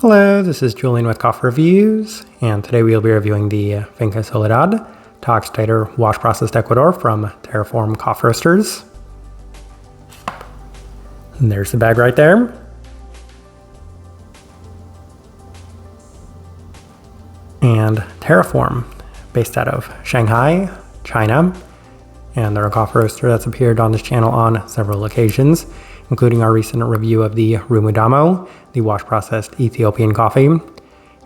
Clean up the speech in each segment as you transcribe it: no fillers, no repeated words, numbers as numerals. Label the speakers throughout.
Speaker 1: Hello, this is Julian with Coffee Reviews, and today we'll be reviewing the Finca Soledad tyOxidator wash processed Ecuador from Terraform Coffee Roasters. And there's the bag right there. And Terraform, based out of Shanghai, China, and they're a coffee roaster that's appeared on this channel on several occasions, including our recent review of the Rumudamo, the wash processed Ethiopian coffee.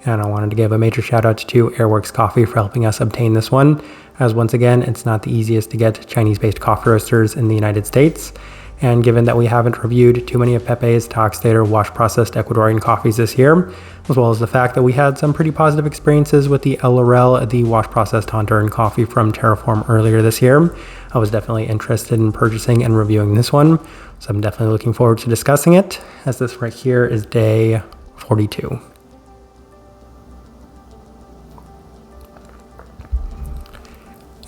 Speaker 1: And I wanted to give a major shout out to Airworks Coffee for helping us obtain this one, as once again, it's not the easiest to get Chinese-based coffee roasters in the United States. And given that we haven't reviewed too many of Pepe's tyOxidator wash processed Ecuadorian coffees this year, as well as the fact that we had some pretty positive experiences with the LRL, the wash processed Honduran coffee from Terraform earlier this year, I was definitely interested in purchasing and reviewing this one. So I'm definitely looking forward to discussing it, as this right here is day 42.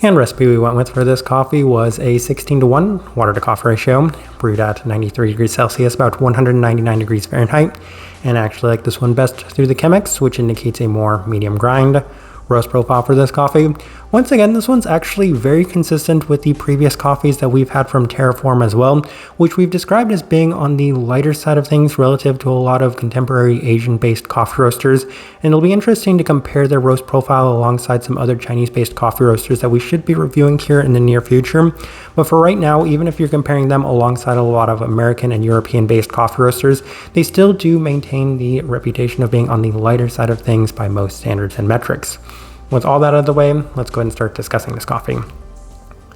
Speaker 1: And recipe we went with for this coffee was a 16:1 water to coffee ratio, brewed at 93 degrees Celsius, about 199 degrees Fahrenheit. And I actually like this one best through the Chemex, which indicates a more medium grind roast profile for this coffee. Once again, this one's actually very consistent with the previous coffees that we've had from Terraform as well, which we've described as being on the lighter side of things relative to a lot of contemporary Asian-based coffee roasters. And it'll be interesting to compare their roast profile alongside some other Chinese-based coffee roasters that we should be reviewing here in the near future. But for right now, even if you're comparing them alongside a lot of American and European-based coffee roasters, they still do maintain the reputation of being on the lighter side of things by most standards and metrics. With all that out of the way, let's go ahead and start discussing this coffee.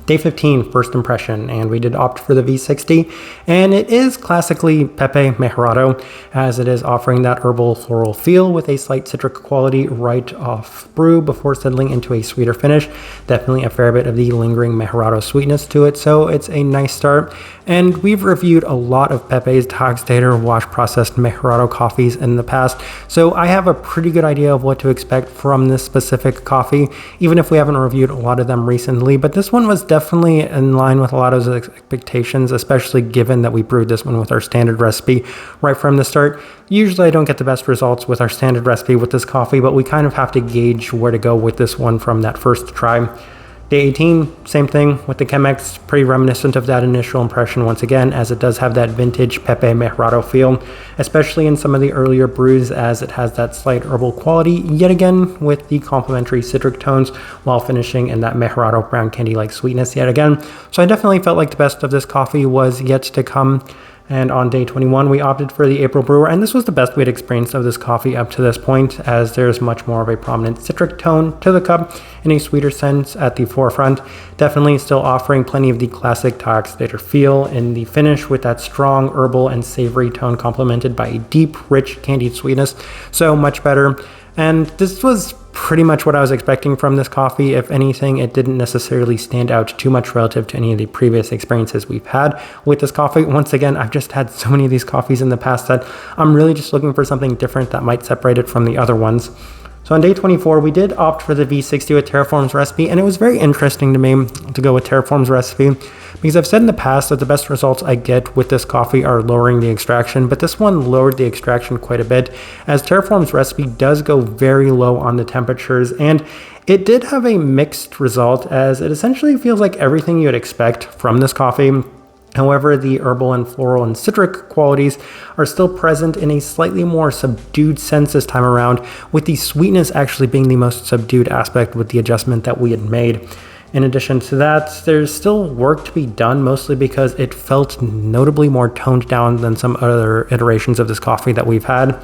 Speaker 1: Day 15, first impression, and we did opt for the V60, and it is classically Pepe Mejorado, as it is offering that herbal floral feel with a slight citric quality right off brew before settling into a sweeter finish. Definitely a fair bit of the lingering Mejorado sweetness to it, so it's a nice start. And we've reviewed a lot of Pepe's tyOxidator wash processed Mejorado coffees in the past, so I have a pretty good idea of what to expect from this specific coffee, even if we haven't reviewed a lot of them recently. But this one was definitely in line with a lot of those expectations, especially given that we brewed this one with our standard recipe right from the start. Usually I don't get the best results with our standard recipe with this coffee, but we kind of have to gauge where to go with this one from that first try. Day 18, same thing with the Chemex, pretty reminiscent of that initial impression once again, as it does have that vintage Pepe Mejorado feel, especially in some of the earlier brews, as it has that slight herbal quality, yet again with the complementary citric tones, while finishing in that Mejorado brown candy-like sweetness yet again. So I definitely felt like the best of this coffee was yet to come. And on day 21, we opted for the April Brewer, and this was the best we'd experienced of this coffee up to this point, as there's much more of a prominent citric tone to the cup and a sweeter sense at the forefront. Definitely still offering plenty of the classic tyOxidator feel in the finish, with that strong herbal and savory tone complemented by a deep, rich, candied sweetness. So much better. And this was pretty much what I was expecting from this coffee. If anything, it didn't necessarily stand out too much relative to any of the previous experiences we've had with this coffee. Once again, I've just had so many of these coffees in the past that I'm really just looking for something different that might separate it from the other ones. So on day 24, we did opt for the V60 with Terraform's recipe, and it was very interesting to me to go with Terraform's recipe, because I've said in the past that the best results I get with this coffee are lowering the extraction, but this one lowered the extraction quite a bit, as Terraform's recipe does go very low on the temperatures, and it did have a mixed result, as it essentially feels like everything you'd expect from this coffee. However, the herbal and floral and citric qualities are still present in a slightly more subdued sense this time around, with the sweetness actually being the most subdued aspect with the adjustment that we had made. In addition to that, there's still work to be done, mostly because it felt notably more toned down than some other iterations of this coffee that we've had.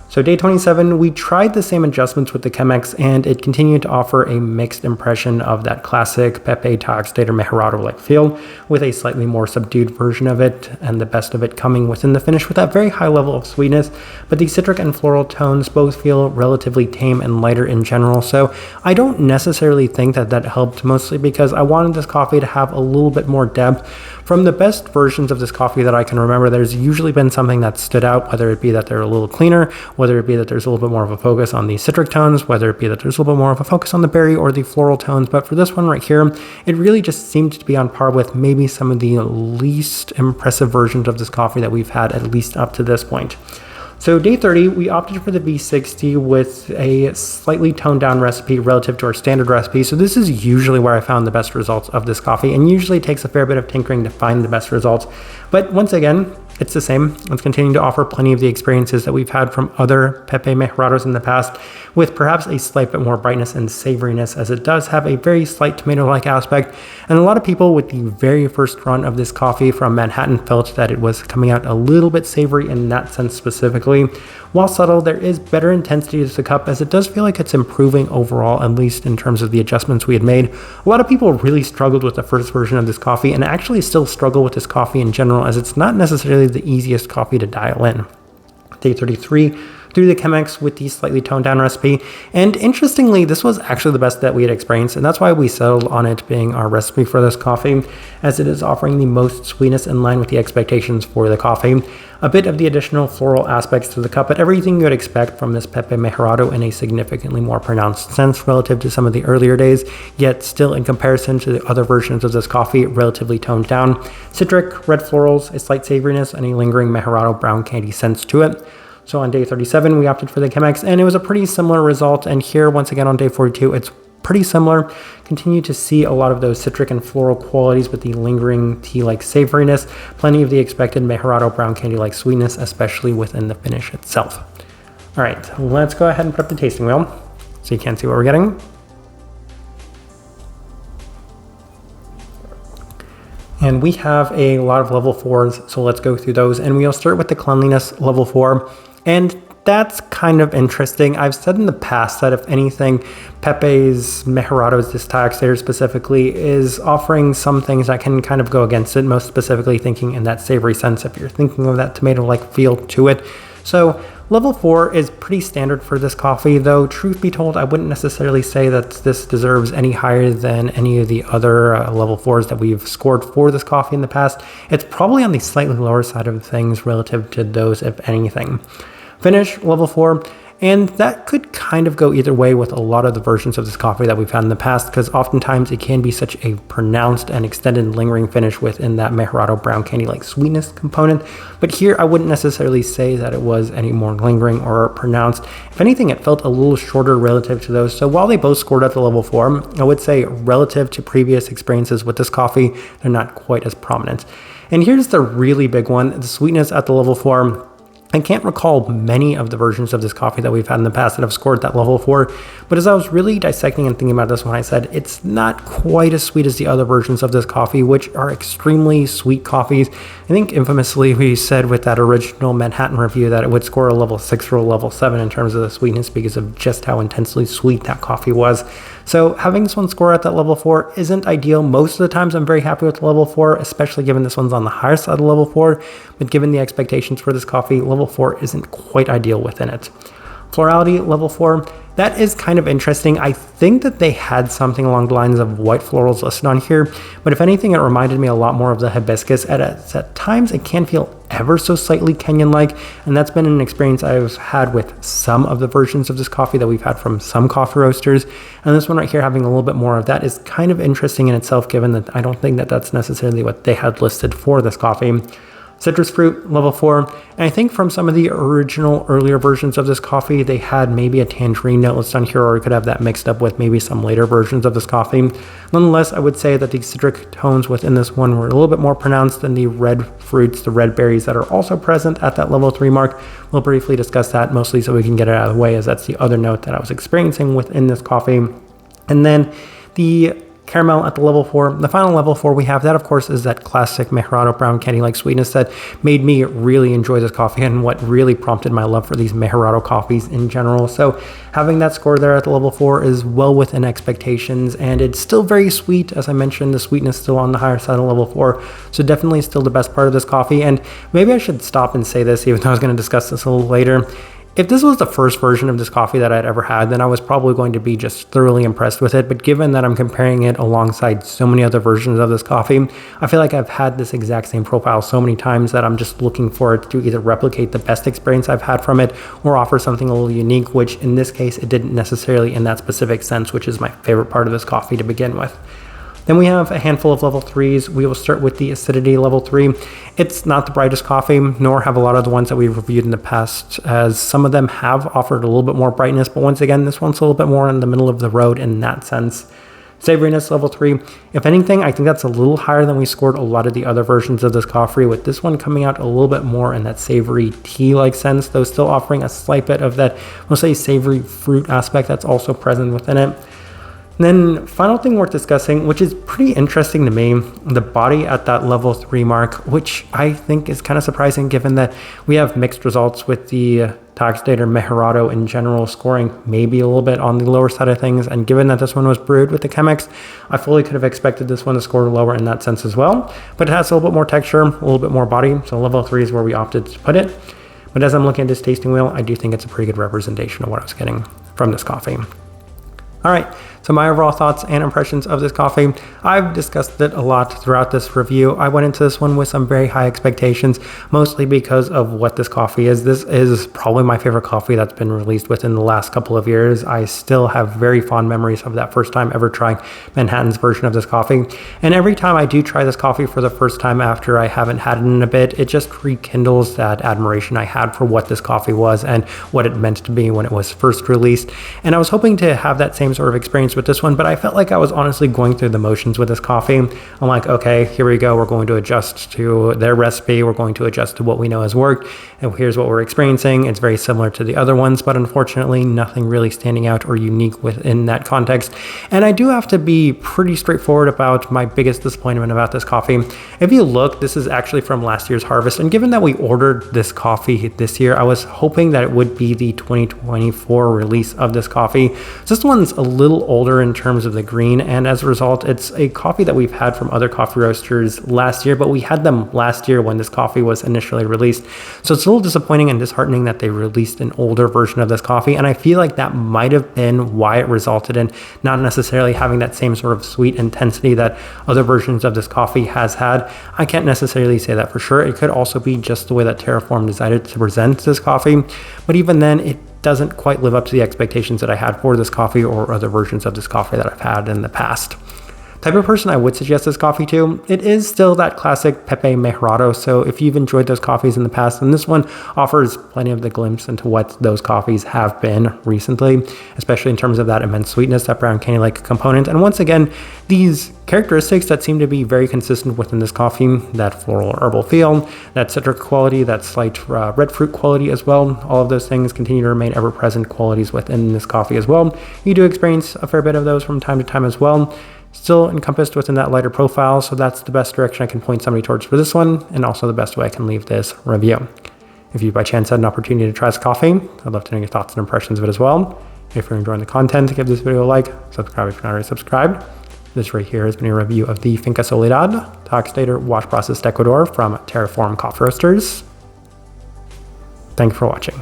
Speaker 1: So day 27, we tried the same adjustments with the Chemex, and it continued to offer a mixed impression of that classic Pepe tyOxidator Mejorado-like feel, with a slightly more subdued version of it, and the best of it coming within the finish with that very high level of sweetness. But the citric and floral tones both feel relatively tame and lighter in general, so I don't necessarily think that that helped, mostly because I wanted this coffee to have a little bit more depth. From the best versions of this coffee that I can remember, there's usually been something that stood out, whether it be that they're a little cleaner, whether it be that there's a little bit more of a focus on the citric tones, whether it be that there's a little bit more of a focus on the berry or the floral tones. But for this one right here, it really just seemed to be on par with maybe some of the least impressive versions of this coffee that we've had, at least up to this point. So day 30, we opted for the V60 with a slightly toned down recipe relative to our standard recipe. So this is usually where I found the best results of this coffee, and usually it takes a fair bit of tinkering to find the best results. But once again, it's the same. It's continuing to offer plenty of the experiences that we've had from other Pepe Mejorados in the past, with perhaps a slight bit more brightness and savoriness, as it does have a very slight tomato-like aspect. And a lot of people with the very first run of this coffee from Manhattan felt that it was coming out a little bit savory in that sense specifically. While subtle, there is better intensity to the cup, as it does feel like it's improving overall, at least in terms of the adjustments we had made. A lot of people really struggled with the first version of this coffee, and actually still struggle with this coffee in general, as it's not necessarily the easiest coffee to dial in. Day 33, through the Chemex with the slightly toned down recipe, and interestingly, this was actually the best that we had experienced, and that's why we settled on it being our recipe for this coffee, as it is offering the most sweetness in line with the expectations for the coffee. A bit of the additional floral aspects to the cup, but everything you would expect from this Pepe Mejorado in a significantly more pronounced sense relative to some of the earlier days, yet still in comparison to the other versions of this coffee, relatively toned down. Citric, red florals, a slight savoriness, and a lingering Mejorado brown candy sense to it. So on day 37, we opted for the Chemex, and it was a pretty similar result. And here, once again, on day 42, it's pretty similar. Continue to see a lot of those citric and floral qualities with the lingering tea-like savoriness, plenty of the expected Mejorado brown candy-like sweetness, especially within the finish itself. All right, let's go ahead and put up the tasting wheel so you can see what we're getting. And we have a lot of level 4s, so let's go through those. And we'll start with the cleanliness level 4. And that's kind of interesting. I've said in the past that if anything, Pepe's Mejorados, this tyOxidator specifically, is offering some things that can kind of go against it, most specifically thinking in that savory sense, if you're thinking of that tomato-like feel to it. So level 4 is pretty standard for this coffee, though truth be told, I wouldn't necessarily say that this deserves any higher than any of the other level 4s that we've scored for this coffee in the past. It's probably on the slightly lower side of things relative to those, if anything. Finish, level 4, and that could kind of go either way with a lot of the versions of this coffee that we've had in the past, because oftentimes it can be such a pronounced and extended lingering finish within that Mejorado brown candy-like sweetness component. But here, I wouldn't necessarily say that it was any more lingering or pronounced. If anything, it felt a little shorter relative to those. So while they both scored at the level 4, I would say relative to previous experiences with this coffee, they're not quite as prominent. And here's the really big one, the sweetness at the level 4. I can't recall many of the versions of this coffee that we've had in the past that have scored that level 4, but as I was really dissecting and thinking about this one, I said it's not quite as sweet as the other versions of this coffee, which are extremely sweet coffees. I think infamously we said with that original Manhattan review that it would score a level 6 or a level 7 in terms of the sweetness because of just how intensely sweet that coffee was. So having this one score at that level 4 isn't ideal. Most of the times I'm very happy with level 4, especially given this one's on the higher side of level 4, but given the expectations for this coffee, level 4 isn't quite ideal within it. Florality, level 4, that is kind of interesting. I think that they had something along the lines of white florals listed on here, but if anything, it reminded me a lot more of the hibiscus. At times, it can feel ever so slightly Kenyan-like, and that's been an experience I've had with some of the versions of this coffee that we've had from some coffee roasters, and this one right here having a little bit more of that is kind of interesting in itself, given that I don't think that that's necessarily what they had listed for this coffee. Citrus fruit, level 4, and I think from some of the original earlier versions of this coffee, they had maybe a tangerine note listed on here, or you could have that mixed up with maybe some later versions of this coffee. Nonetheless, I would say that the citric tones within this one were a little bit more pronounced than the red fruits, the red berries that are also present at that level 3 mark. We'll briefly discuss that, mostly so we can get it out of the way, as that's the other note that I was experiencing within this coffee. And then the caramel at the level 4. The final level 4 we have, that of course is that classic Mejorado brown candy-like sweetness that made me really enjoy this coffee and what really prompted my love for these Mejorado coffees in general. So having that score there at the level 4 is well within expectations, and it's still very sweet. As I mentioned, the sweetness still on the higher side of level 4, so definitely still the best part of this coffee. And maybe I should stop and say this, even though I was going to discuss this a little later. If this was the first version of this coffee that I'd ever had, then I was probably going to be just thoroughly impressed with it. But given that I'm comparing it alongside so many other versions of this coffee, I feel like I've had this exact same profile so many times that I'm just looking for it to either replicate the best experience I've had from it or offer something a little unique, which in this case, it didn't necessarily in that specific sense, which is my favorite part of this coffee to begin with. Then we have a handful of level 3s. We will start with the acidity level 3. It's not the brightest coffee, nor have a lot of the ones that we've reviewed in the past, as some of them have offered a little bit more brightness, but once again, this one's a little bit more in the middle of the road in that sense. Savoriness level 3. If anything, I think that's a little higher than we scored a lot of the other versions of this coffee, with this one coming out a little bit more in that savory tea-like sense, though still offering a slight bit of that, we'll say, savory fruit aspect that's also present within it. And then final thing worth discussing, which is pretty interesting to me, the body at that level 3 mark, which I think is kind of surprising given that we have mixed results with the tyOxidator Mejorado in general scoring maybe a little bit on the lower side of things. And given that this one was brewed with the Chemex, I fully could have expected this one to score lower in that sense as well. But it has a little bit more texture, a little bit more body. So level 3 is where we opted to put it. But as I'm looking at this tasting wheel, I do think it's a pretty good representation of what I was getting from this coffee. All right, so my overall thoughts and impressions of this coffee. I've discussed it a lot throughout this review. I went into this one with some very high expectations, mostly because of what this coffee is. This is probably my favorite coffee that's been released within the last couple of years. I still have very fond memories of that first time ever trying Manhattan's version of this coffee. And every time I do try this coffee for the first time after I haven't had it in a bit, it just rekindles that admiration I had for what this coffee was and what it meant to be when it was first released. And I was hoping to have that same sort of experience with this one, but I felt like I was honestly going through the motions with this coffee. I'm like, okay, here we go. We're going to adjust to their recipe. We're going to adjust to what we know has worked. And here's what we're experiencing. It's very similar to the other ones, but unfortunately, nothing really standing out or unique within that context. And I do have to be pretty straightforward about my biggest disappointment about this coffee. If you look, this is actually from last year's harvest. And given that we ordered this coffee this year, I was hoping that it would be the 2024 release of this coffee. So this one's a little older in terms of the green, and as a result, it's a coffee that we've had from other coffee roasters last year, but we had them last year when this coffee was initially released. So it's a little disappointing and disheartening that they released an older version of this coffee, and I feel like that might have been why it resulted in not necessarily having that same sort of sweet intensity that other versions of this coffee has had. I can't necessarily say that for sure. It could also be just the way that Terraform decided to present this coffee, but even then, it doesn't quite live up to the expectations that I had for this coffee or other versions of this coffee that I've had in the past. Type of person I would suggest this coffee to, it is still that classic Pepe Mejorado, so if you've enjoyed those coffees in the past, then this one offers plenty of the glimpse into what those coffees have been recently, especially in terms of that immense sweetness, that brown candy-like component, and once again, these characteristics that seem to be very consistent within this coffee, that floral herbal feel, that citric quality, that slight red fruit quality as well. All of those things continue to remain ever-present qualities within this coffee as well. You do experience a fair bit of those from time to time as well. Still encompassed within that lighter profile, so that's the best direction I can point somebody towards for this one, and also the best way I can leave this review. If you by chance had an opportunity to try this coffee, I'd love to know your thoughts and impressions of it as well. If you're enjoying the content, give this video a like, subscribe if you're not already subscribed. This right here has been a review of the Finca Soledad tyOxidator wash processed Ecuador from Terraform Coffee Roasters. Thank you for watching.